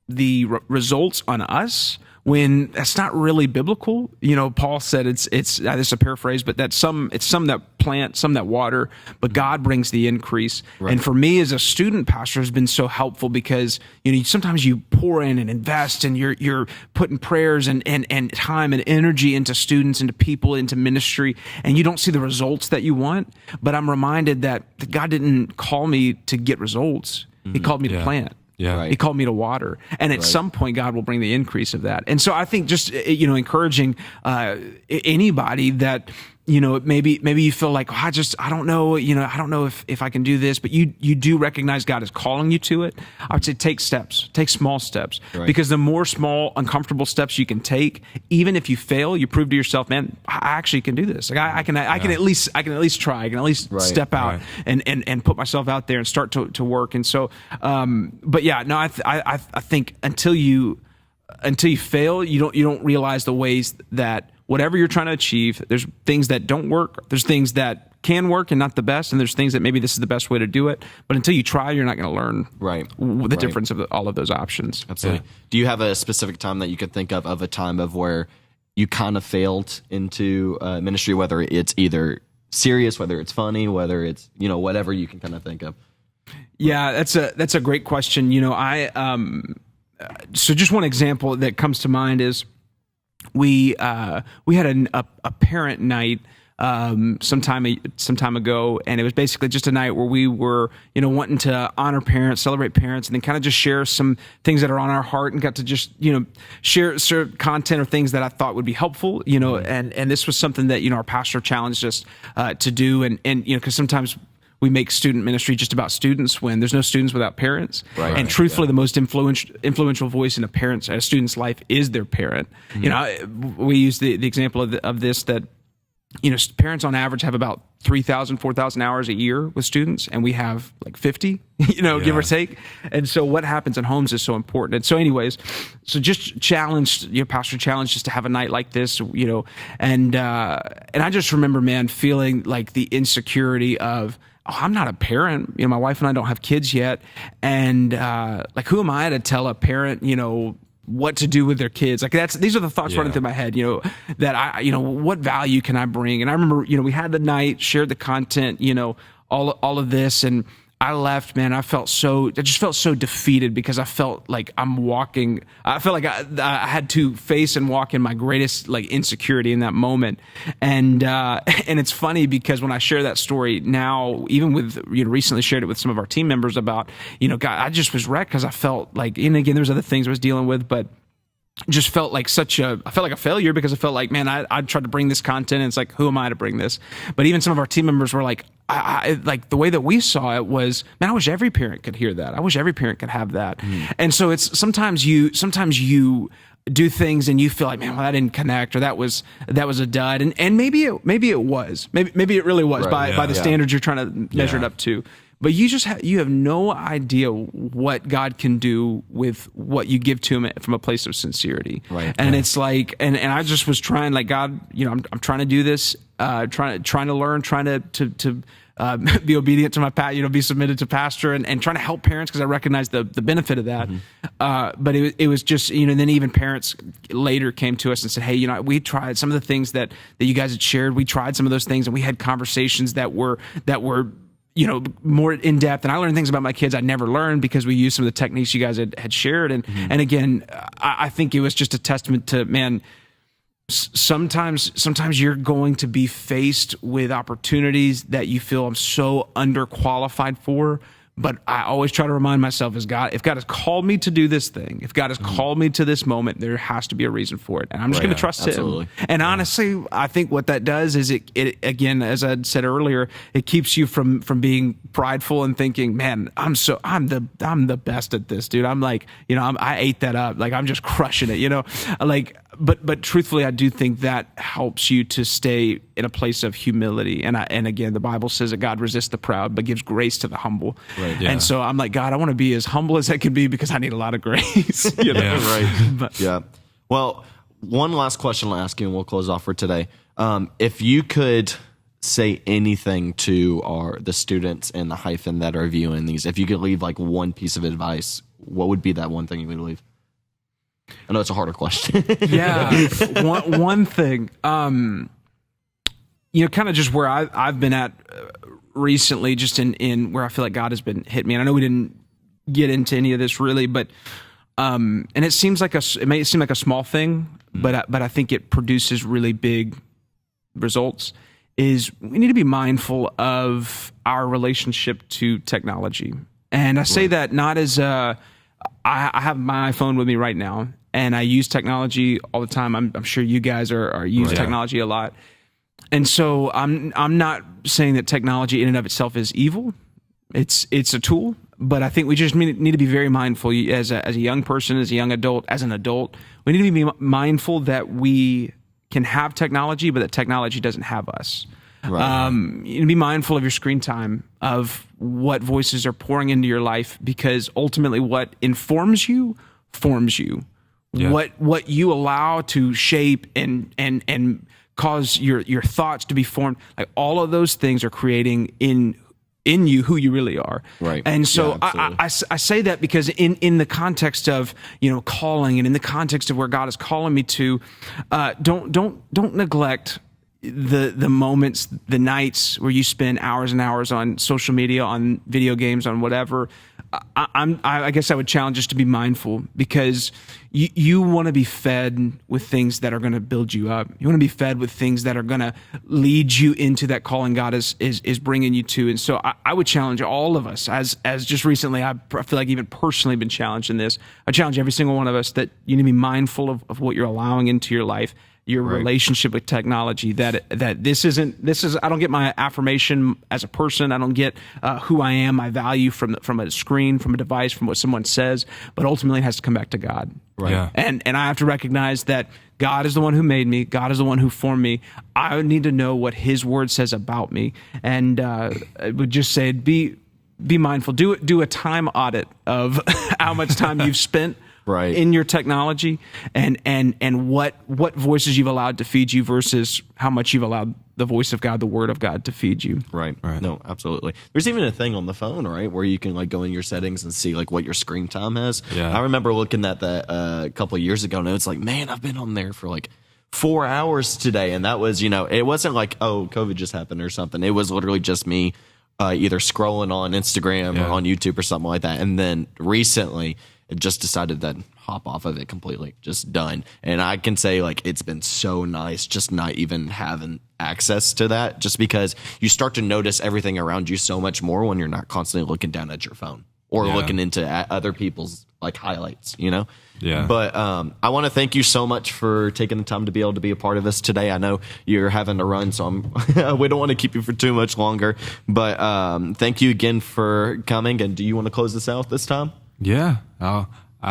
the results on us when that's not really biblical. Paul said it's this is a paraphrase, but it's some that plant, some that water, but God brings the increase. Right. And for me as a student pastor has been so helpful because sometimes you pour in and invest and you're putting prayers and time and energy into students, into people, into ministry, and you don't see the results that you want. But I'm reminded that God didn't call me to get results. Mm-hmm. He called me to plant. Yeah. Right. He called me to water. And at some point, God will bring the increase of that. And so I think just, encouraging anybody that, maybe you feel like, I don't know, I don't know if I can do this, but you do recognize God is calling you to it. I would say take small steps, right. Because the more small, uncomfortable steps you can take, even if you fail, you prove to yourself, man, I actually can do this. Like I can at least try. I can at least step out and put myself out there and start to work. And so, but yeah, no, I think until you fail, you don't realize the ways that whatever you're trying to achieve, there's things that don't work. There's things that can work and not the best. And there's things that maybe this is the best way to do it. But until you try, you're not going to learn the difference of all of those options. Absolutely. Yeah. Do you have a specific time that you could think of a time of where you kind of failed into ministry, whether it's either serious, whether it's funny, whether it's, whatever you can kind of think of? Yeah, that's a great question. So just one example that comes to mind is we had a parent night some time ago, and it was basically just a night where we were wanting to honor parents, celebrate parents, and then kind of just share some things that are on our heart, and got to just share content or things that I thought would be helpful, and this was something that our pastor challenged us to do, and because sometimes we make student ministry just about students when there's no students without parents. Right. And truthfully, the most influential voice in a student's life is their parent. Mm-hmm. We use the example of this, that parents on average have about 3,000, 4,000 hours a year with students, and we have like 50, give or take. And so what happens in homes is so important. And so anyways, just challenged, pastor challenged just to have a night like this, and I just remember, man, feeling like the insecurity of, I'm not a parent. My wife and I don't have kids yet. And like, who am I to tell a parent, what to do with their kids? Like these are the thoughts running through my head, that what value can I bring? And I remember, we had the night, shared the content, all of this, and I left, man. I just felt so defeated because I felt like I felt like I had to face and walk in my greatest like insecurity in that moment. And it's funny because when I share that story now, even with, recently shared it with some of our team members about, God, I just was wrecked because I felt like, and again, there's other things I was dealing with, but just felt like I felt like a failure because I felt like, man, I tried to bring this content and it's like, who am I to bring this? But even some of our team members were like, I like the way that we saw it was, man, I wish every parent could hear that. I wish every parent could have that. And so it's sometimes you do things and you feel like, man, well, that didn't connect, or that was a dud. And maybe it was, maybe it really was by the standards you're trying to measure it up to. But you have no idea what God can do with what you give to him from a place of sincerity. Right. And it's like, and I just was trying, like, God, I'm trying to do this, trying to learn, trying to be obedient to my be submitted to pastor, and trying to help parents because I recognize the benefit of that. But it was just, then even parents later came to us and said, hey, we tried some of the things that you guys had shared. We tried some of those things and we had conversations that were more in depth. And I learned things about my kids I'd never learned because we used some of the techniques you guys had shared. And again, I think it was just a testament to, man, sometimes you're going to be faced with opportunities that you feel I'm so underqualified for. But I always try to remind myself, if God has called me to do this thing, if God has called me to this moment, there has to be a reason for it. And I'm just going to trust him. And honestly, I think what that does is it again, as I said earlier, it keeps you from being prideful and thinking, man, I'm the best at this, dude. I'm like, I ate that up. Like, I'm just crushing it, But truthfully, I do think that helps you to stay in a place of humility. And again, the Bible says that God resists the proud, but gives grace to the humble. Right, yeah. And so I'm like, God, I want to be as humble as I can be because I need a lot of grace. Right. Well, one last question I'll ask you and we'll close off for today. If you could say anything to the students in the hyphen that are viewing these, if you could leave like one piece of advice, what would be that one thing you would leave? I know it's a harder question. One thing, kind of just where I've been at recently, just in where I feel like God has been hitting me. And I know we didn't get into any of this really, but and it may seem like a small thing, but I think it produces really big results. Is we need to be mindful of our relationship to technology, and I say that not as I have my iPhone with me right now, and I use technology all the time. I'm sure you guys are use technology a lot, and so I'm not saying that technology in and of itself is evil. It's a tool, but I think we just need to be very mindful as a young person, as a young adult, as an adult. We need to be mindful that we can have technology, but that technology doesn't have us. Right. You need to be mindful of your screen time, of what voices are pouring into your life, because ultimately what informs you forms you. Yeah. What you allow to shape and cause your thoughts to be formed, like all of those things are creating in you who you really are. Right. And so I say that because in the context of, calling, and in the context of where God is calling me to, don't neglect the moments, the nights where you spend hours and hours on social media, on video games, on whatever. I guess I would challenge us to be mindful, because you want to be fed with things that are going to build you up. You want to be fed with things that are going to lead you into that calling God is bringing you to. And so I would challenge all of us, as just recently, I feel like even personally been challenged in this. I challenge every single one of us that you need to be mindful of what you're allowing into your life, your relationship with technology, that this is I don't get my affirmation as a person. I don't get who I am, my value from a screen, from a device, from what someone says, but ultimately it has to come back to God. Right. Yeah. And I have to recognize that God is the one who made me. God is the one who formed me. I need to know what his word says about me. And I would just say, be mindful. Do a time audit of how much time you've spent in your technology, and what voices you've allowed to feed you versus how much you've allowed the voice of God, the word of God, to feed you. Right. No, absolutely. There's even a thing on the phone, right, where you can like go in your settings and see like what your screen time has. Yeah. I remember looking at that a couple of years ago, and it's like, man, I've been on there for like 4 hours today, and that was, it wasn't like, oh, COVID just happened or something. It was literally just me either scrolling on Instagram or on YouTube or something like that, and then recently it just decided that hop off of it completely, just done. And I can say like it's been so nice just not even having access to that, just because you start to notice everything around you so much more when you're not constantly looking down at your phone or looking into other people's like highlights, Yeah. But I want to thank you so much for taking the time to be able to be a part of this today. I know you're having to run, so we don't want to keep you for too much longer. But thank you again for coming. And do you want to close this out this time? Yeah.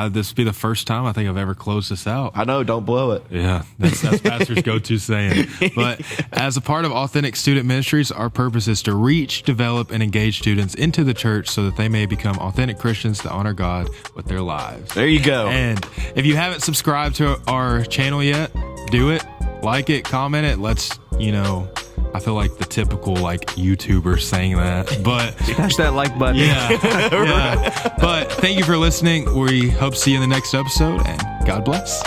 This will be the first time I think I've ever closed this out. I know, don't blow it. Yeah, that's Pastor's go-to saying. But as a part of Authentic Student Ministries, our purpose is to reach, develop, and engage students into the church so that they may become authentic Christians that honor God with their lives. There you go. And if you haven't subscribed to our channel yet, do it, like it, comment it. Let's, I feel like the typical like YouTuber saying that, but smash that like button. Yeah. But thank you for listening. We hope to see you in the next episode, and God bless.